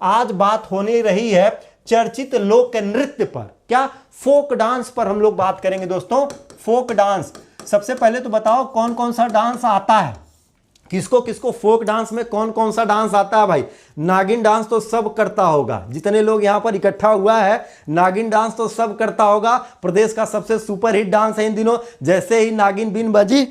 आज बात होने रही है चर्चित लोक नृत्य पर, क्या फोक डांस पर हम लोग बात करेंगे दोस्तों। फोक डांस, सबसे पहले तो बताओ कौन कौन सा डांस आता है, किसको किसको फोक डांस में कौन कौन सा डांस आता है। भाई नागिन डांस तो सब करता होगा, जितने लोग यहां पर इकट्ठा हुआ है नागिन डांस तो सब करता होगा। प्रदेश का सबसे सुपरहिट डांस है इन दिनों। जैसे ही नागिन बीन बजी,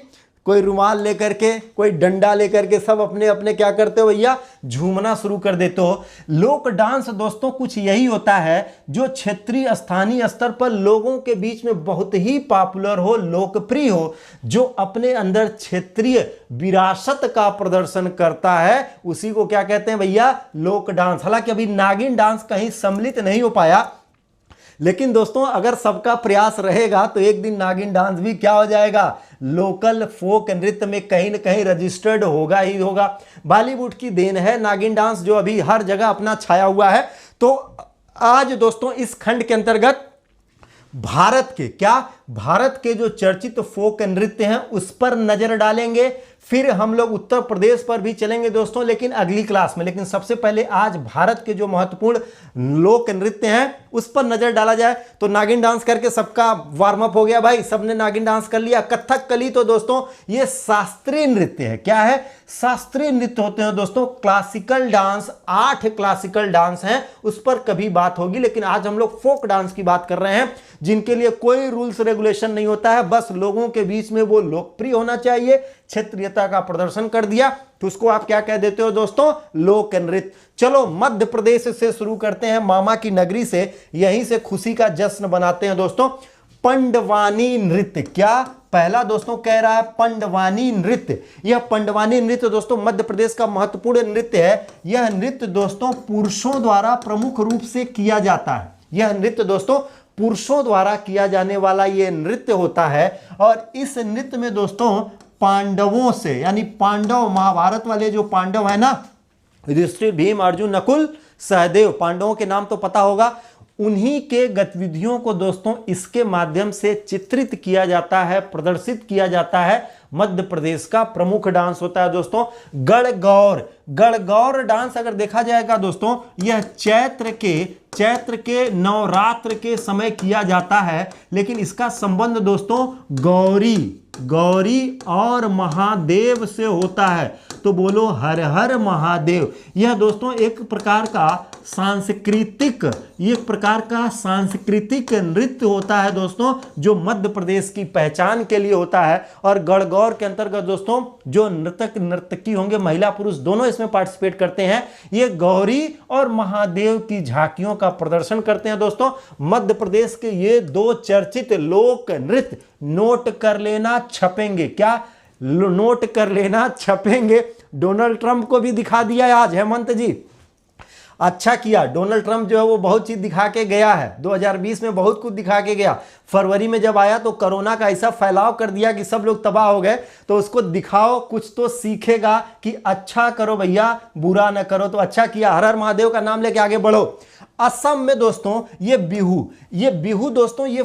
कोई रुमाल लेकर के, कोई डंडा लेकर के, सब अपने अपने क्या करते हो भैया, झूमना शुरू कर देते हो। लोक डांस दोस्तों कुछ यही होता है जो क्षेत्रीय स्थानीय स्तर पर लोगों के बीच में बहुत ही पॉपुलर हो, लोकप्रिय हो, जो अपने अंदर क्षेत्रीय विरासत का प्रदर्शन करता है, उसी को क्या कहते हैं भैया, लोक डांस। हालांकि अभी नागिन डांस कहीं सम्मिलित नहीं हो पाया, लेकिन दोस्तों अगर सबका प्रयास रहेगा तो एक दिन नागिन डांस भी क्या हो जाएगा, लोकल फोक नृत्य में कहीं न कहीं रजिस्टर्ड होगा ही होगा। बॉलीवुड की देन है नागिन डांस, जो अभी हर जगह अपना छाया हुआ है। तो आज दोस्तों इस खंड के अंतर्गत भारत के जो चर्चित फोक नृत्य हैं उस पर नजर डालेंगे। फिर हम लोग उत्तर प्रदेश पर भी चलेंगे दोस्तों, लेकिन अगली क्लास में। लेकिन सबसे पहले आज भारत के जो महत्वपूर्ण लोक नृत्य हैं उस पर नजर डाला जाए। तो नागिन डांस करके सबका वार्म अप हो गया भाई, सबने नागिन डांस कर लिया। कथकली तो दोस्तों ये शास्त्रीय नृत्य है। क्या है, शास्त्रीय नृत्य होते हैं दोस्तों। क्लासिकल डांस, 8 क्लासिकल डांस हैं, उस पर कभी बात होगी, लेकिन आज हम लोग फोक डांस की बात कर रहे हैं, जिनके लिए कोई रूल्स रेगुलेशन नहीं होता है, बस लोगों के बीच में वो लोकप्रिय होना चाहिए, क्षेत्रीयता का प्रदर्शन कर दिया तो उसको आप क्या कह देते हो दोस्तों, लोक नृत्य। चलो मध्य प्रदेश से शुरू करते हैं, मामा की नगरी से, यहीं से खुशी का जश्न बनाते हैं दोस्तों। पंडवानी नृत्य, क्या पहला दोस्तों कह रहा है पंडवानी नृत्य। यह पंडवानी नृत्य दोस्तों मध्य प्रदेश का महत्वपूर्ण नृत्य है। यह नृत्य दोस्तों पुरुषों द्वारा प्रमुख रूप से किया जाता है। यह नृत्य दोस्तों पुरुषों द्वारा किया जाने वाला यह नृत्य होता है। और इस नृत्य में दोस्तों पांडवों से, यानी पांडव, महाभारत वाले जो पांडव है ना, युधिष्ठिर, भीम, अर्जुन, नकुल, सहदेव, पांडवों के नाम तो पता होगा, उन्हीं के गतिविधियों को दोस्तों इसके माध्यम से चित्रित किया जाता है, प्रदर्शित किया जाता है। मध्य प्रदेश का प्रमुख डांस होता है दोस्तों गणगौर। गणगौर डांस अगर देखा जाएगा दोस्तों, यह चैत्र के नवरात्र के समय किया जाता है, लेकिन इसका संबंध दोस्तों गौरी और महादेव से होता है। तो बोलो हर हर महादेव। यह दोस्तों एक प्रकार का सांस्कृतिक नृत्य होता है दोस्तों, जो मध्य प्रदेश की पहचान के लिए होता है। और गणगौर के अंतर्गत दोस्तों जो नर्तकी होंगे, महिला पुरुष दोनों इसमें पार्टिसिपेट करते हैं। ये गौरी और महादेव की झांकियों का प्रदर्शन करते हैं दोस्तों। मध्य प्रदेश के ये 2 चर्चित लोक नृत्य नोट कर लेना, छपेंगे। क्या नोट कर लेना, छपेंगे। डोनाल्ड ट्रंप को भी दिखा दिया आज हेमंत जी, अच्छा किया। डोनाल्ड ट्रंप जो है वो बहुत चीज दिखा के गया है, 2020 में बहुत कुछ दिखा के गया। फरवरी में जब आया तो कोरोना का ऐसा फैलाव कर दिया कि सब लोग तबाह हो गए। तो उसको दिखाओ, कुछ तो सीखेगा कि अच्छा करो भैया, बुरा ना करो। तो अच्छा किया, हर हर महादेव का नाम लेके आगे बढ़ो। असम में दोस्तों ये बिहू दोस्तों ये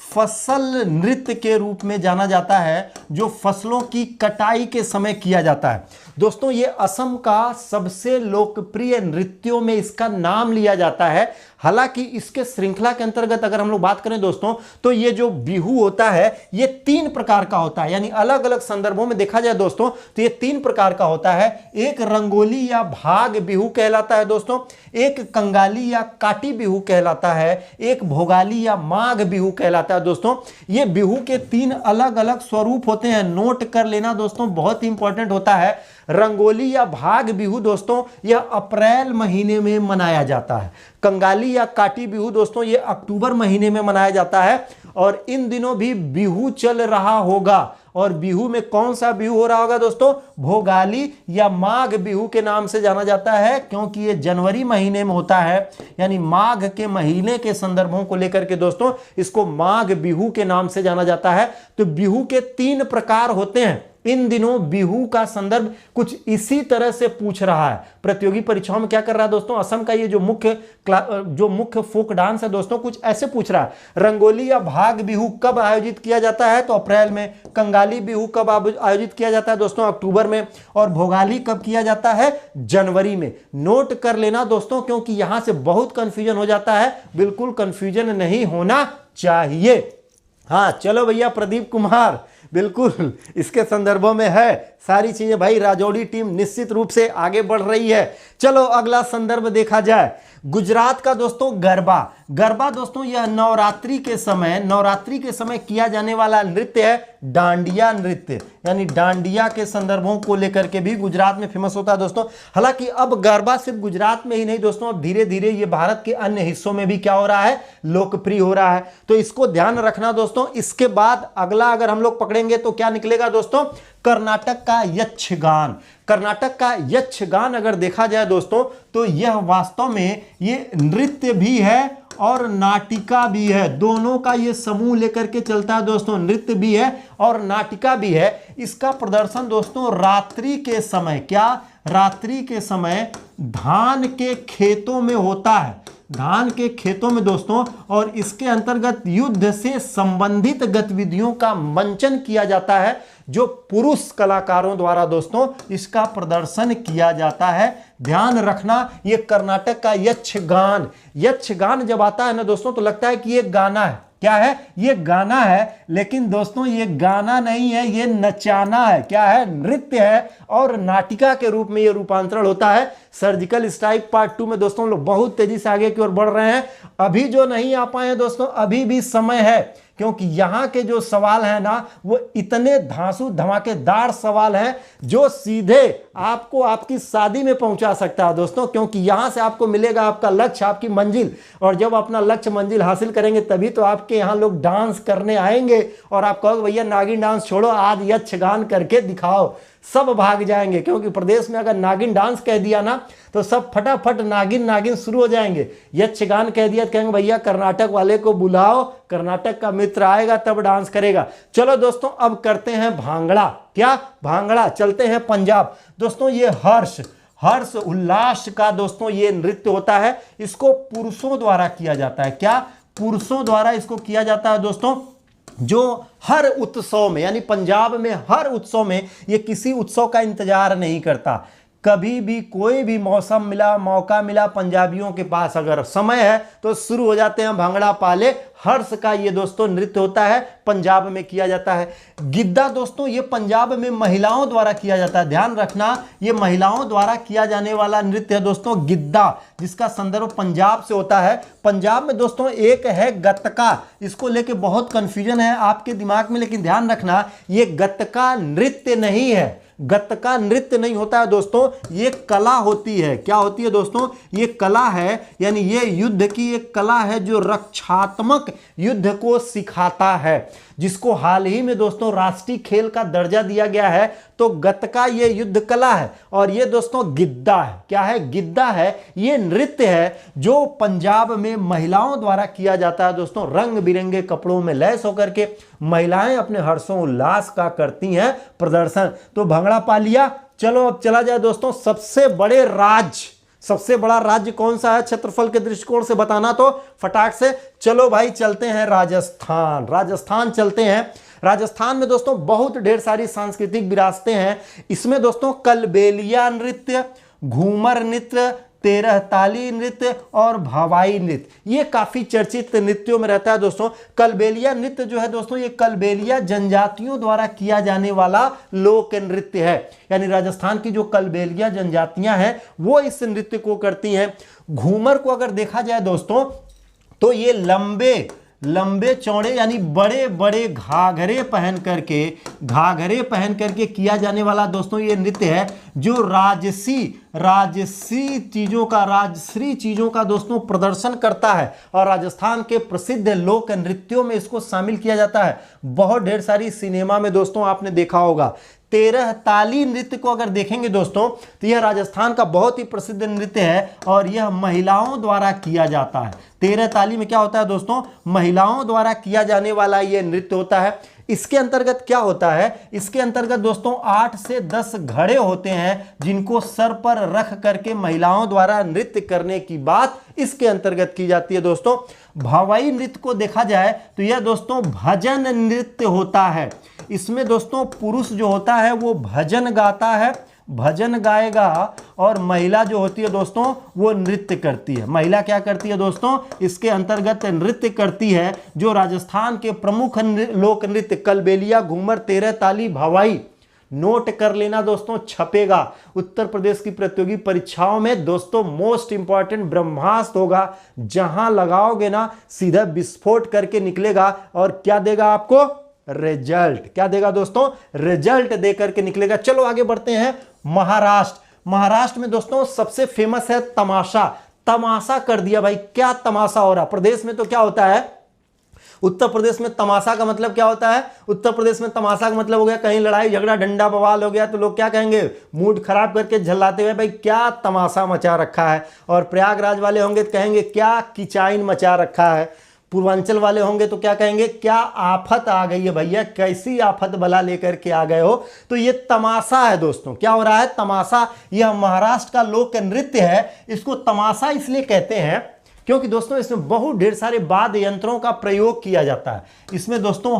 फसल नृत्य के रूप में जाना जाता है, जो फसलों की कटाई के समय किया जाता है। दोस्तों ये असम का सबसे लोकप्रिय नृत्यों में इसका नाम लिया जाता है। हालांकि इसके श्रृंखला के अंतर्गत अगर हम लोग बात करें दोस्तों, तो ये जो बिहू होता है ये 3 प्रकार का होता है, यानी अलग अलग संदर्भों में देखा जाए दोस्तों तो ये 3 प्रकार का होता है। एक रंगोली या भाग बिहू कहलाता है दोस्तों, एक कंगाली या काटी बिहू कहलाता है, एक भोगाली या माघ बिहू कहलाता है दोस्तों। ये बिहू के 3 अलग अलग स्वरूप होते हैं, नोट कर लेना दोस्तों, बहुत ही इंपॉर्टेंट होता है। रंगोली या भाग बिहू दोस्तों यह अप्रैल महीने में मनाया जाता है। कंगाली या काटी बिहू दोस्तों ये अक्टूबर महीने में मनाया जाता है। और इन दिनों भी बिहू चल रहा होगा। और बिहू में कौन सा बिहू हो रहा होगा दोस्तों, भोगाली या माघ बिहू के नाम से जाना जाता है, क्योंकि ये जनवरी महीने में होता है। यानी माघ के महीने के संदर्भों को लेकर के दोस्तों इसको माघ बिहू के नाम से जाना जाता है। तो बिहू के 3 प्रकार होते हैं। इन दिनों बिहू का संदर्भ कुछ इसी तरह से पूछ रहा है। प्रतियोगी परीक्षाओं में क्या कर रहा है दोस्तों, असम का ये जो मुख्य फोक डांस है दोस्तों, कुछ ऐसे पूछ रहा है। रंगोली या भाग बिहू कब आयोजित किया जाता है, तो अप्रैल में। कंगाली बिहू कब आयोजित किया जाता है दोस्तों, अक्टूबर में। और भोगाली कब किया जाता है, जनवरी में। नोट कर लेना दोस्तों, क्योंकि यहां से बहुत कंफ्यूजन हो जाता है, बिल्कुल कंफ्यूजन नहीं होना चाहिए। हाँ चलो भैया, प्रदीप कुमार बिल्कुल इसके संदर्भों में है सारी चीजें। भाई राजौड़ी टीम निश्चित रूप से आगे बढ़ रही है। चलो अगला संदर्भ देखा जाए, गुजरात का दोस्तों गरबा। गरबा दोस्तों यह नवरात्रि के समय किया जाने वाला नृत्य है, डांडिया नृत्य, यानी डांडिया के संदर्भों को लेकर के भी गुजरात में फेमस होता है दोस्तों। हालांकि अब गरबा सिर्फ गुजरात में ही नहीं दोस्तों, अब धीरे धीरे ये भारत के अन्य हिस्सों में भी क्या हो रहा है, लोकप्रिय हो रहा है। तो इसको ध्यान रखना दोस्तों। इसके बाद अगला अगर हम लोग पकड़ेंगे तो क्या निकलेगा दोस्तों, कर्नाटक का यक्षगान। कर्नाटक का यक्षगान अगर देखा जाए दोस्तों, तो यह वास्तव में ये नृत्य भी है और नाटिका भी है, दोनों का ये समूह लेकर के चलता है दोस्तों। नृत्य भी है और नाटिका भी है। इसका प्रदर्शन दोस्तों रात्रि के समय, क्या रात्रि के समय धान के खेतों में होता है, धान के खेतों में दोस्तों। और इसके अंतर्गत युद्ध से संबंधित गतिविधियों का मंचन किया जाता है, जो पुरुष कलाकारों द्वारा दोस्तों इसका प्रदर्शन किया जाता है। ध्यान रखना, ये कर्नाटक का यक्षगान। यक्षगान जब आता है ना दोस्तों, तो लगता है कि ये गाना है। क्या है, ये गाना है, लेकिन दोस्तों ये गाना नहीं है, ये नचाना है। क्या है, नृत्य है और नाटिका के रूप में ये रूपांतरण होता है। सर्जिकल स्ट्राइक पार्ट 2 में दोस्तों लोग बहुत तेजी से आगे की ओर बढ़ रहे हैं। अभी जो नहीं आ पाए हैं दोस्तों, अभी भी समय है, क्योंकि यहां के जो सवाल है ना, वो इतने धांसू धमाकेदार सवाल हैं जो सीधे आपको आपकी शादी में पहुंचा सकता है दोस्तों। क्योंकि यहां से आपको मिलेगा आपका लक्ष्य, आपकी मंजिल, और जब अपना लक्ष्य मंजिल हासिल करेंगे तभी तो आपके यहां लोग डांस करने आएंगे और आप कहोगे भैया नागिन डांस छोड़ो, आज यक्षगान करके दिखाओ। सब भाग जाएंगे, क्योंकि प्रदेश में अगर नागिन डांस कह दिया ना, तो सब फटाफट नागिन नागिन शुरू हो जाएंगे। यक्षगान कह दिया तो कहेंगे भैया कर्नाटक वाले को बुलाओ, कर्नाटक का मित्र आएगा तब डांस करेगा। चलो दोस्तों अब करते हैं भांगड़ा। क्या, भांगड़ा। चलते हैं पंजाब दोस्तों। ये हर्ष उल्लास का दोस्तों ये नृत्य होता है। इसको पुरुषों द्वारा किया जाता है। क्या, पुरुषों द्वारा इसको किया जाता है दोस्तों। जो हर उत्सव में, यानी पंजाब में हर उत्सव में, ये किसी उत्सव का इंतजार नहीं करता। कभी भी कोई भी मौसम मिला, मौका मिला, पंजाबियों के पास अगर समय है तो शुरू हो जाते हैं भांगड़ा पाले। हर्ष का ये दोस्तों नृत्य होता है, पंजाब में किया जाता है। गिद्दा दोस्तों ये पंजाब में महिलाओं द्वारा किया जाता है। ध्यान रखना, ये महिलाओं द्वारा किया जाने वाला नृत्य है दोस्तों गिद्दा, जिसका संदर्भ पंजाब से होता है। पंजाब में दोस्तों एक है गतका, इसको लेके बहुत कंफ्यूजन है आपके दिमाग में, लेकिन ध्यान रखना ये गतका नृत्य नहीं है। गतका नृत्य नहीं होता है दोस्तों, ये कला होती है। क्या होती है दोस्तों, ये कला है, यानी ये युद्ध की एक कला है जो रक्षात्मक युद्ध को सिखाता है, जिसको हाल ही में दोस्तों राष्ट्रीय खेल का दर्जा दिया गया है। तो गतका ये युद्ध कला है और ये दोस्तों गिद्दा है। क्या है, गिद्दा है, ये नृत्य है जो पंजाब में महिलाओं द्वारा किया जाता है दोस्तों। रंग बिरंगे कपड़ों में लैस होकर के महिलाएं अपने हर्षों उल्लास का करती हैं प्रदर्शन। तो भांगड़ा पा लिया। चलो अब चला जाए दोस्तों सबसे बड़ा राज्य कौन सा है क्षेत्रफल के दृष्टिकोण से बताना तो फटाक से। चलो भाई चलते हैं राजस्थान चलते हैं। राजस्थान में दोस्तों बहुत ढेर सारी सांस्कृतिक विरासतें हैं। इसमें दोस्तों कलबेलिया नृत्य, घूमर नृत्य, 13 ताली नृत्य और भवाई नृत्य, ये काफी चर्चित नृत्यों में रहता है दोस्तों। कलबेलिया नृत्य जो है दोस्तों, ये कलबेलिया जनजातियों द्वारा किया जाने वाला लोक नृत्य है। यानी राजस्थान की जो कलबेलिया जनजातियां हैं वो इस नृत्य को करती हैं। घूमर को अगर देखा जाए दोस्तों, तो ये लंबे चौड़े यानी बड़े बड़े घाघरे पहन करके किया जाने वाला दोस्तों ये नृत्य है, जो राजसी चीजों का दोस्तों प्रदर्शन करता है। और राजस्थान के प्रसिद्ध लोक नृत्यों में इसको शामिल किया जाता है। बहुत ढेर सारी सिनेमा में दोस्तों आपने देखा होगा। 13 ताली नृत्य को अगर देखेंगे दोस्तों, तो यह राजस्थान का बहुत ही प्रसिद्ध नृत्य है और यह महिलाओं द्वारा किया जाता है। 13 ताली में क्या होता है दोस्तों, महिलाओं द्वारा किया जाने वाला यह नृत्य होता है। इसके अंतर्गत क्या होता है, इसके अंतर्गत दोस्तों 8 से 10 घड़े होते हैं जिनको सर पर रख करके महिलाओं द्वारा नृत्य करने की बात इसके अंतर्गत की जाती है। दोस्तों भवाई नृत्य को देखा जाए तो यह दोस्तों भजन नृत्य होता है। इसमें दोस्तों पुरुष जो होता है वो भजन गाता है, भजन गाएगा, और महिला जो होती है दोस्तों वो नृत्य करती है। महिला क्या करती है दोस्तों, इसके अंतर्गत नृत्य करती है। जो राजस्थान के प्रमुख लोक नृत्य कलबेलिया, घूमर, तेरह ताली, भवाई, नोट कर लेना दोस्तों, छपेगा उत्तर प्रदेश की प्रतियोगी परीक्षाओं में। दोस्तों मोस्ट इंपॉर्टेंट ब्रह्मास्त्र होगा, जहां लगाओगे ना सीधा विस्फोट करके निकलेगा और क्या देगा आपको, रिजल्ट। क्या देगा दोस्तों, रिजल्ट दे करके निकलेगा। चलो आगे बढ़ते हैं। महाराष्ट्र, महाराष्ट्र में दोस्तों सबसे फेमस है तमाशा। तमाशा कर दिया भाई, क्या तमाशा हो रहा। प्रदेश में तो क्या होता है, उत्तर प्रदेश में तमाशा का मतलब क्या होता है, उत्तर प्रदेश में तमाशा का मतलब हो गया कहीं लड़ाई झगड़ा डंडा बवाल हो गया तो लोग क्या कहेंगे, मूड खराब करके झल्लाते हुए भाई क्या तमाशा मचा रखा है। और प्रयागराज वाले होंगे तो कहेंगे क्या किचाइन मचा रखा है। पूर्वांचल वाले होंगे तो क्या कहेंगे, क्या आफत आ गई है भैया, कैसी आफत बला लेकर के आ गए हो। तो ये तमाशा है दोस्तों, क्या हो रहा है, तमाशा। यह महाराष्ट्र का लोक नृत्य है। इसको तमाशा इसलिए कहते हैं क्योंकि दोस्तों इसमें बहुत ढेर सारे वाद्य यंत्रों का प्रयोग किया जाता है। इसमें दोस्तों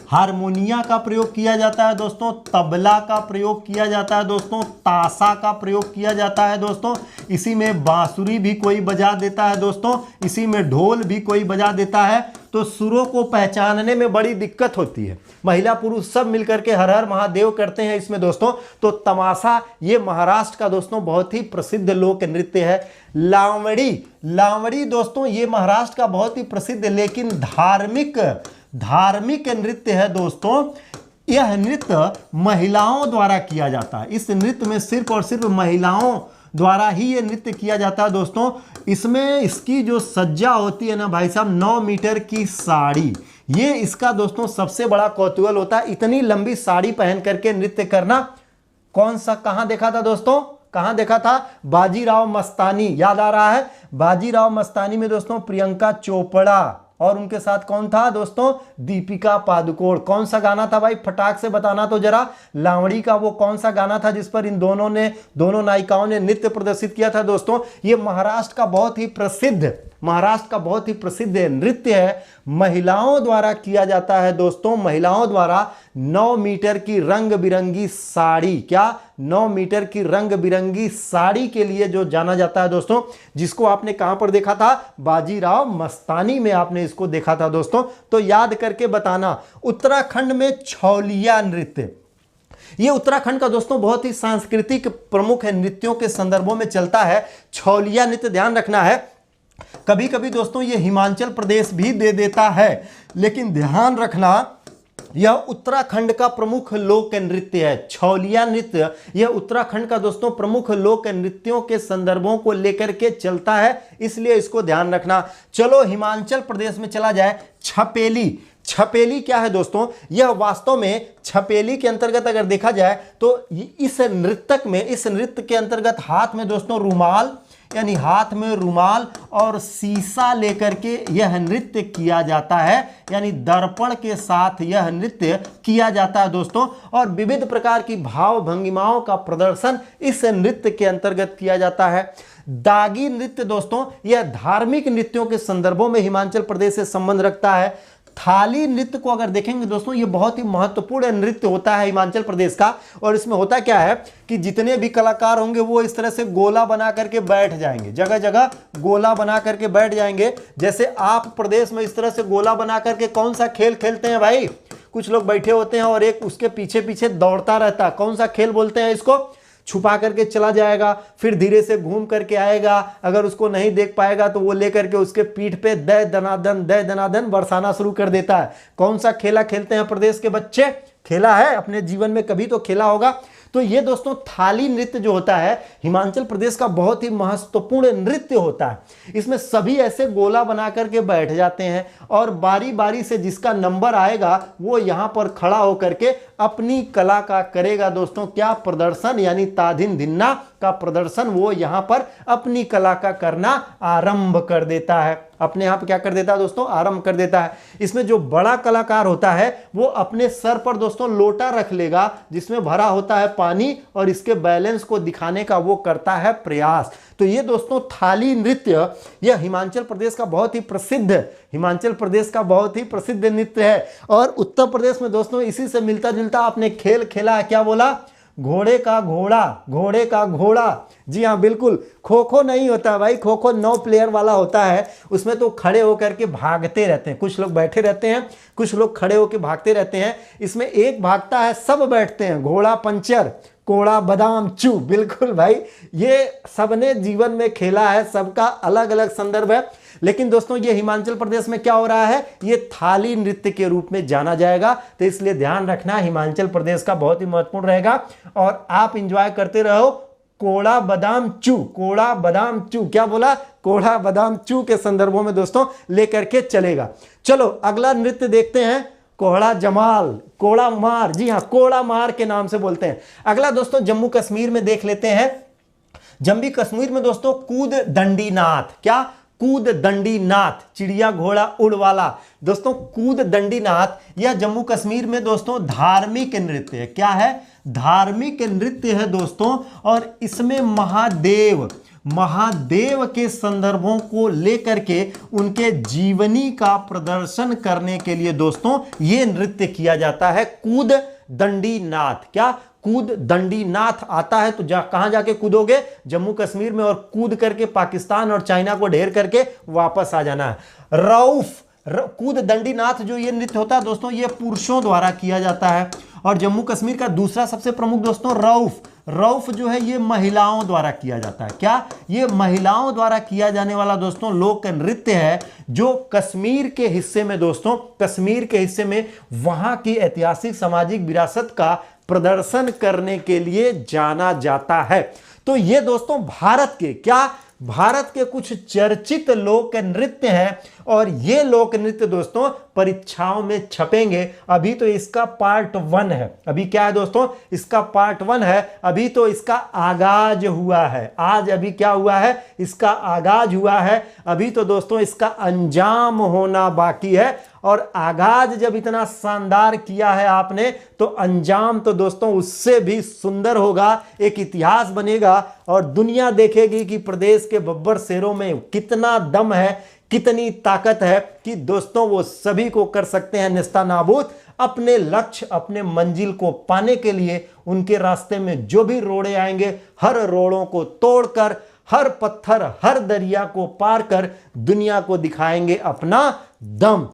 हारमोनिया का प्रयोग किया जाता है दोस्तों, तबला का प्रयोग किया जाता है दोस्तों, ताशा का प्रयोग किया जाता है दोस्तों, इसी में बांसुरी भी कोई बजा देता है दोस्तों, इसी में ढोल भी कोई बजा देता है। तो सुरों को पहचानने में बड़ी दिक्कत होती है। महिला पुरुष सब मिलकर के हर हर महादेव करते हैं इसमें दोस्तों। तो तमाशा ये महाराष्ट्र का दोस्तों बहुत ही प्रसिद्ध लोक नृत्य है। लावड़ी दोस्तों ये महाराष्ट्र का बहुत ही प्रसिद्ध लेकिन धार्मिक नृत्य है दोस्तों। यह नृत्य महिलाओं द्वारा किया जाता है। इस नृत्य में सिर्फ और सिर्फ महिलाओं द्वारा ही ये नृत्य किया जाता है दोस्तों। इसमें इसकी जो सज्जा होती है ना भाई साहब, 9 मीटर की साड़ी, ये इसका दोस्तों सबसे बड़ा कौतूहल होता है। इतनी लंबी साड़ी पहन करके नृत्य करना कहां देखा था दोस्तों, कहां देखा था, बाजीराव मस्तानी, याद आ रहा है। बाजीराव मस्तानी में दोस्तों प्रियंका चोपड़ा और उनके साथ कौन था दोस्तों, दीपिका पादुकोण। कौन सा गाना था भाई, फटाक से बताना तो जरा। लावड़ी का वो कौन सा गाना था जिस पर इन दोनों नायिकाओं ने नृत्य प्रदर्शित किया था दोस्तों। ये महाराष्ट्र का बहुत ही प्रसिद्ध नृत्य है। महिलाओं द्वारा किया जाता है दोस्तों, महिलाओं द्वारा। 9 मीटर की रंग बिरंगी साड़ी, क्या 9 मीटर की रंग बिरंगी साड़ी के लिए जो जाना जाता है दोस्तों, जिसको आपने कहां पर देखा था, बाजीराव मस्तानी में आपने इसको देखा था दोस्तों। तो याद करके बताना। उत्तराखंड में छौलिया नृत्य, ये उत्तराखंड का दोस्तों बहुत ही सांस्कृतिक प्रमुख नृत्यों के संदर्भों में चलता है। छौलिया नृत्य ध्यान रखना है, कभी कभी दोस्तों ये हिमाचल प्रदेश भी दे देता है, लेकिन ध्यान रखना यह उत्तराखंड का प्रमुख लोक नृत्य है। छौलिया नृत्य यह उत्तराखंड का दोस्तों प्रमुख लोक नृत्यों के संदर्भों को लेकर के चलता है, इसलिए इसको ध्यान रखना। चलो हिमाचल प्रदेश में चला जाए। छपेली क्या है दोस्तों, यह वास्तव में छपेली के अंतर्गत अगर देखा जाए तो इस नृत्य के अंतर्गत हाथ में दोस्तों रुमाल, यानी हाथ में रुमाल और शीशा लेकर के यह नृत्य किया जाता है, यानी दर्पण के साथ यह नृत्य किया जाता है दोस्तों। और विविध प्रकार की भाव भंगिमाओं का प्रदर्शन इस नृत्य के अंतर्गत किया जाता है। दागी नृत्य दोस्तों यह धार्मिक नृत्यों के संदर्भों में हिमाचल प्रदेश से संबंध रखता है। थाली नृत्य को अगर देखेंगे दोस्तों, ये बहुत ही महत्वपूर्ण नृत्य होता है हिमाचल प्रदेश का। और इसमें होता क्या है कि जितने भी कलाकार होंगे वो इस तरह से गोला बना करके बैठ जाएंगे, जगह जगह गोला बना करके बैठ जाएंगे। जैसे आप प्रदेश में इस तरह से गोला बना करके कौन सा खेल खेलते हैं भाई, कुछ लोग बैठे होते हैं और एक उसके पीछे पीछे दौड़ता रहता है, कौन सा खेल बोलते हैं इसको, छुपा करके चला जाएगा, फिर धीरे से घूम करके आएगा, अगर उसको नहीं देख पाएगा तो वो लेकर के उसके पीठ पे दय दनादन बरसाना शुरू कर देता है। कौन सा खेला खेलते हैं प्रदेश के बच्चे, खेला है अपने जीवन में कभी तो खेला होगा। तो ये दोस्तों थाली नृत्य जो होता है हिमाचल प्रदेश का बहुत ही महत्वपूर्ण नृत्य होता है। इसमें सभी ऐसे गोला बना करके बैठ जाते हैं और बारी बारी से जिसका नंबर आएगा वो यहाँ पर खड़ा होकर के अपनी कला का करेगा दोस्तों क्या प्रदर्शन, यानी ताधिन धिन्ना का प्रदर्शन वो यहां पर अपनी कला का करना आरंभ कर देता है, अपने आप क्या कर देता है दोस्तों, आरंभ कर देता है। इसमें जो बड़ा कलाकार होता है वो अपने सर पर दोस्तों लोटा रख लेगा जिसमें भरा होता है पानी और इसके बैलेंस को दिखाने का वो करता है प्रयास। तो ये दोस्तों थाली नृत्य यह हिमाचल प्रदेश का बहुत ही प्रसिद्ध, हिमाचल प्रदेश का बहुत ही प्रसिद्ध नृत्य है। और उत्तर प्रदेश में दोस्तों इसी से मिलता जुलता आपने खेल खेला है, क्या बोला, घोड़े का घोड़ा, घोड़े का घोड़ा। जी हाँ बिल्कुल, खो खो नहीं होता भाई, खो खो 9 प्लेयर वाला होता है, उसमें तो खड़े होकर के भागते रहते हैं, कुछ लोग बैठे रहते हैं, कुछ लोग खड़े होकर भागते रहते हैं। इसमें एक भागता है, सब बैठते हैं, घोड़ा पंचर, कोड़ा बादाम चू। बिल्कुल भाई, ये सबने जीवन में खेला है, सबका अलग अलग संदर्भ है। लेकिन दोस्तों ये हिमाचल प्रदेश में क्या हो रहा है, ये थाली नृत्य के रूप में जाना जाएगा। तो इसलिए ध्यान रखना हिमाचल प्रदेश का बहुत ही महत्वपूर्ण रहेगा और आप इंजॉय करते रहो। कोड़ा बादाम चू, कोड़ा बादाम चू, क्या बोला, कोड़ा बादाम चू के संदर्भों में दोस्तों लेकर के चलेगा। चलो अगला नृत्य देखते हैं, कोड़ा जमाल, कोड़ा मार। जी हाँ, कोड़ा मार के नाम से बोलते हैं। अगला दोस्तों जम्मू कश्मीर में देख लेते हैं। जम्मू कश्मीर में दोस्तों कूद दंडी नाथ, क्या, कूद दंडी नाथ, चिड़िया घोड़ा उड़ वाला। दोस्तों कूद दंडी नाथ यह जम्मू कश्मीर में दोस्तों धार्मिक नृत्य है, क्या है, धार्मिक नृत्य है दोस्तों। और इसमें महादेव के संदर्भों को लेकर के उनके जीवनी का प्रदर्शन करने के लिए दोस्तों ये नृत्य किया जाता है, कूद दंडी नाथ। क्या, कूद दंडी नाथ आता है तो कहां जाके कूदोगे, जम्मू कश्मीर में, और कूद करके पाकिस्तान और चाइना को ढेर करके वापस आ जाना है। रऊफ, कूद दंडी नाथ जो ये नृत्य होता है दोस्तों ये पुरुषों द्वारा किया जाता है। और जम्मू कश्मीर का दूसरा सबसे प्रमुख दोस्तों रऊफ, रऊफ जो है ये महिलाओं द्वारा किया जाता है। क्या, ये महिलाओं द्वारा किया जाने वाला दोस्तों लोक नृत्य है जो कश्मीर के हिस्से में दोस्तों, कश्मीर के हिस्से में वहां की ऐतिहासिक सामाजिक विरासत का प्रदर्शन करने के लिए जाना जाता है। तो ये दोस्तों भारत के, क्या, भारत के कुछ चर्चित लोक नृत्य हैं और ये लोक नृत्य दोस्तों परीक्षाओं में छपेंगे। अभी तो इसका पार्ट 1 है, अभी क्या है दोस्तों, इसका पार्ट 1 है, अभी तो इसका आगाज हुआ है। आज अभी क्या हुआ है, इसका आगाज हुआ है, अभी तो दोस्तों इसका अंजाम होना बाकी है। और आगाज जब इतना शानदार किया है आपने तो अंजाम तो दोस्तों उससे भी सुंदर होगा, एक इतिहास बनेगा और दुनिया देखेगी कि प्रदेश के बब्बर शेरों में कितना दम है, कितनी ताकत है कि दोस्तों वो सभी को कर सकते हैं नेस्तनाबूद। अपने लक्ष्य, अपने मंजिल को पाने के लिए उनके रास्ते में जो भी रोड़े आएंगे हर रोड़ों को तोड़कर, हर पत्थर, हर दरिया को पार कर दुनिया को दिखाएंगे अपना दम।